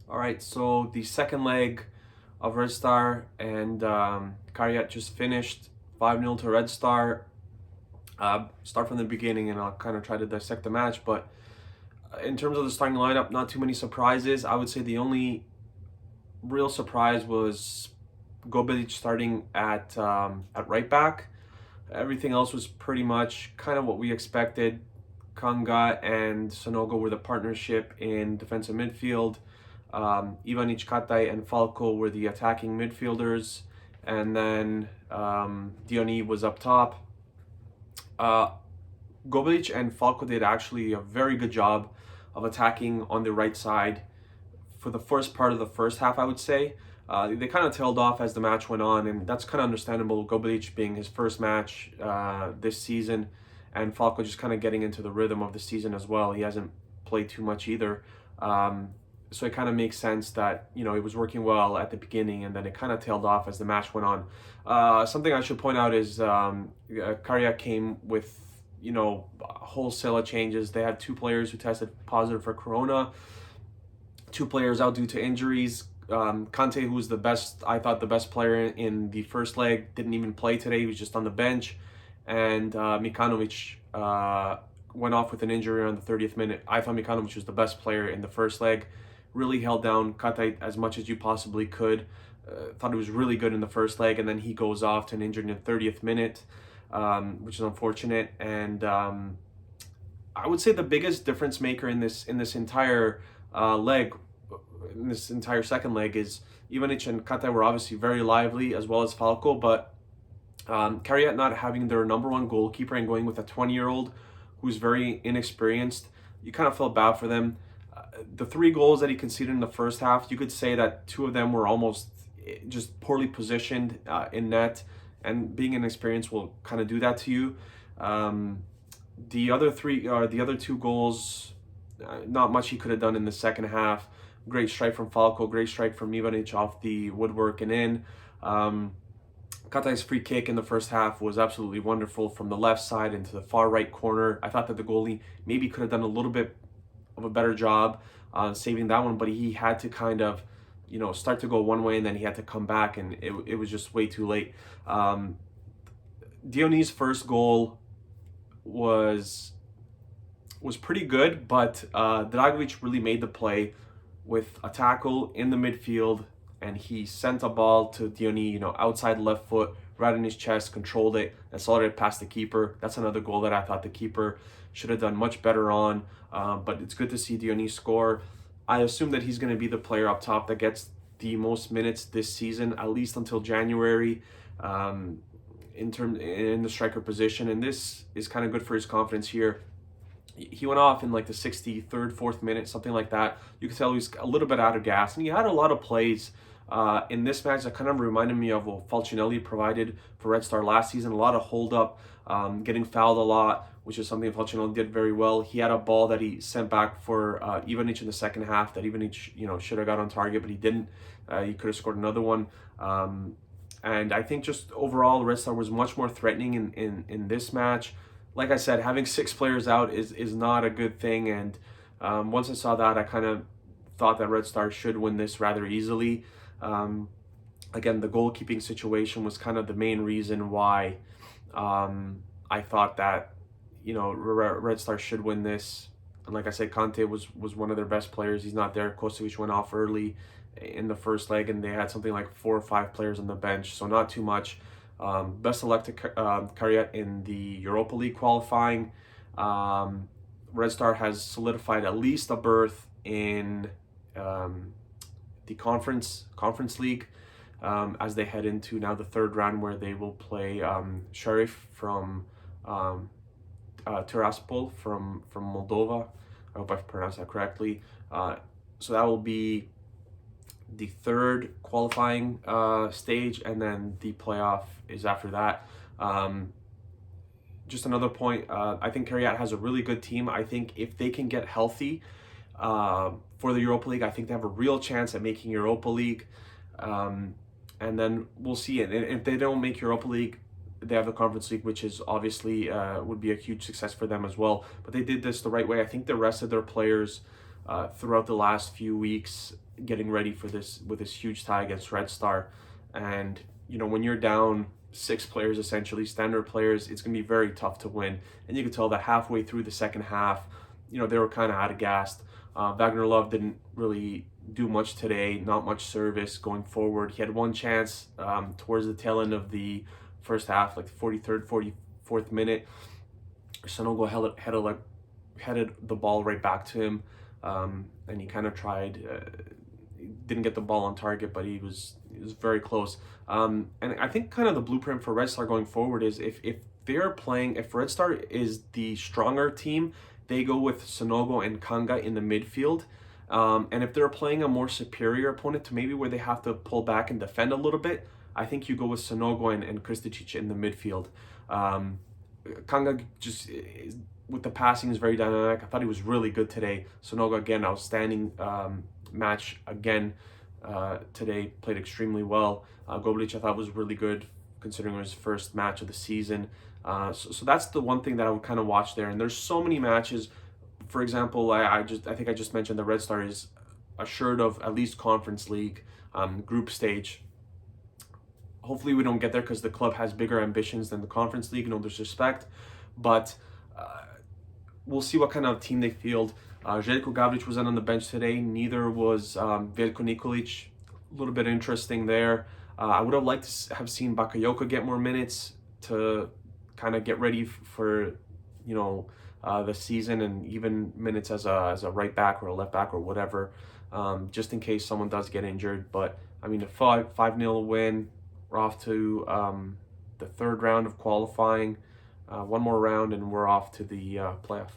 All right, so the second leg of Red Star and Kairat just finished 5-0 to Red Star. Start from the beginning and I'll kind of try to dissect the match. But in terms of the starting lineup, not too many surprises. I would say the only real surprise was Gobelic starting at right back. Everything else was pretty much kind of what we expected. Kanga and Sonogo were the partnership in defensive midfield. Ivanic, Katay, and Falco were the attacking midfielders. And then Diony was up top. Uh, Gobelic and Falco did actually a very good job of attacking on the right side for the first part of the first half, I would say. They kind of tailed off as the match went on, and that's kind of understandable. Gobelic being his first match this season, and Falco just kind of getting into the rhythm of the season as well. He hasn't played too much either. So it kind of makes sense that, it was working well at the beginning, and then it kind of tailed off as the match went on. Something I should point out is Kariak came with, wholesale changes. They had two players who tested positive for Corona, two players out due to injuries. Kante, who was I thought the best player in the first leg, didn't even play today. He was just on the bench. And Mikanovic went off with an injury around the 30th minute. I thought Mikanovic was the best player in the first leg. Really held down Kate as much as you possibly could. Thought he was really good in the first leg, and then he goes off to an injury in the 30th minute, which is unfortunate. And I would say the biggest difference maker in this entire leg, in this entire second leg, is Ivanic and Kate were obviously very lively, as well as Falco, but Kariat not having their number one goalkeeper and going with a 20-year-old who's very inexperienced, you kind of felt bad for them. The three goals that he conceded in the first half, you could say that two of them were almost just poorly positioned in net, and being inexperienced will kind of do that to you. The other two goals, not much he could have done in the second half. Great strike from Falco, great strike from Ivanic off the woodwork and in. Katay's free kick in the first half was absolutely wonderful from the left side into the far right corner. I thought that the goalie maybe could have done a little bit of a better job saving that one, but he had to kind of, start to go one way and then he had to come back, and it was just way too late. Diony's first goal was pretty good, but Dragovic really made the play with a tackle in the midfield, and he sent a ball to Diony, outside left foot, right in his chest, controlled it, and slotted it past the keeper. That's another goal that I thought the keeper should have done much better on, but it's good to see Diony score. I assume that he's going to be the player up top that gets the most minutes this season, at least until January, in the striker position, and this is kind of good for his confidence here. He went off in like the 63rd, 4th minute, something like that. You could tell he was a little bit out of gas, and he had a lot of plays in this match that kind of reminded me of what Falcinelli provided for Red Star last season. A lot of hold up, getting fouled a lot, which is something Falcinelli did very well. He had a ball that he sent back for Ivanic in the second half that Ivanic, should have got on target, but he didn't. He could have scored another one. And I think just overall, Red Star was much more threatening in this match. Like I said, having 6 players out is not a good thing. And once I saw that, I kind of thought that Red Star should win this rather easily. Again, the goalkeeping situation was kind of the main reason why I thought that, Red Star should win this. And like I said, Kante was one of their best players. He's not there. Kosovic went off early in the first leg, and they had something like 4 or 5 players on the bench, so not too much. Best of luck to Kariat in the Europa League qualifying. Red Star has solidified at least a berth in the conference league as they head into now the third round, where they will play Sheriff from Tiraspol from Moldova. I hope I've pronounced that correctly. So that will be the third qualifying stage, and then the playoff is after that. Just another point, I think Kariat has a really good team. I think if they can get healthy for the Europa League, I think they have a real chance at making Europa League. And then we'll see it. If they don't make Europa League, they have the Conference League, which is obviously would be a huge success for them as well. But they did this the right way. I think the rest of their players throughout the last few weeks getting ready for this with this huge tie against Red Star. And when you're down 6 players, essentially standard players, it's gonna be very tough to win. And you could tell that halfway through the second half, they were kind of out of gas. Wagner Love didn't really do much today, not much service going forward. He had one chance towards the tail end of the first half, like 43rd, 44th minute. Sanogo headed the ball right back to him, and he kind of tried, didn't get the ball on target, but he was very close. And I think kind of the blueprint for Red Star going forward is if Red Star is the stronger team, they go with Sanogo and Kanga in the midfield. And if they're playing a more superior opponent to maybe where they have to pull back and defend a little bit, I think you go with Sanogo and Kristicic in the midfield. Kanga just with the passing is very dynamic. I thought he was really good today. Sanogo again, outstanding match again today. Played extremely well. Goblic I thought was really good considering it was his first match of the season. So that's the one thing that I would kind of watch there. And there's so many matches. For example, I think I just mentioned the Red Star is assured of at least Conference League group stage. Hopefully we don't get there because the club has bigger ambitions than the Conference League, no disrespect. But we'll see what kind of team they field. Željko Gavrić wasn't on the bench today. Neither was Veljko Nikolić. A little bit interesting there. I would have liked to have seen Bakayoko get more minutes to kind of get ready for, the season, and even minutes as a right back or a left back or whatever, just in case someone does get injured. But I mean, a 5-0 win. We're off to the third round of qualifying. One more round and we're off to the playoff.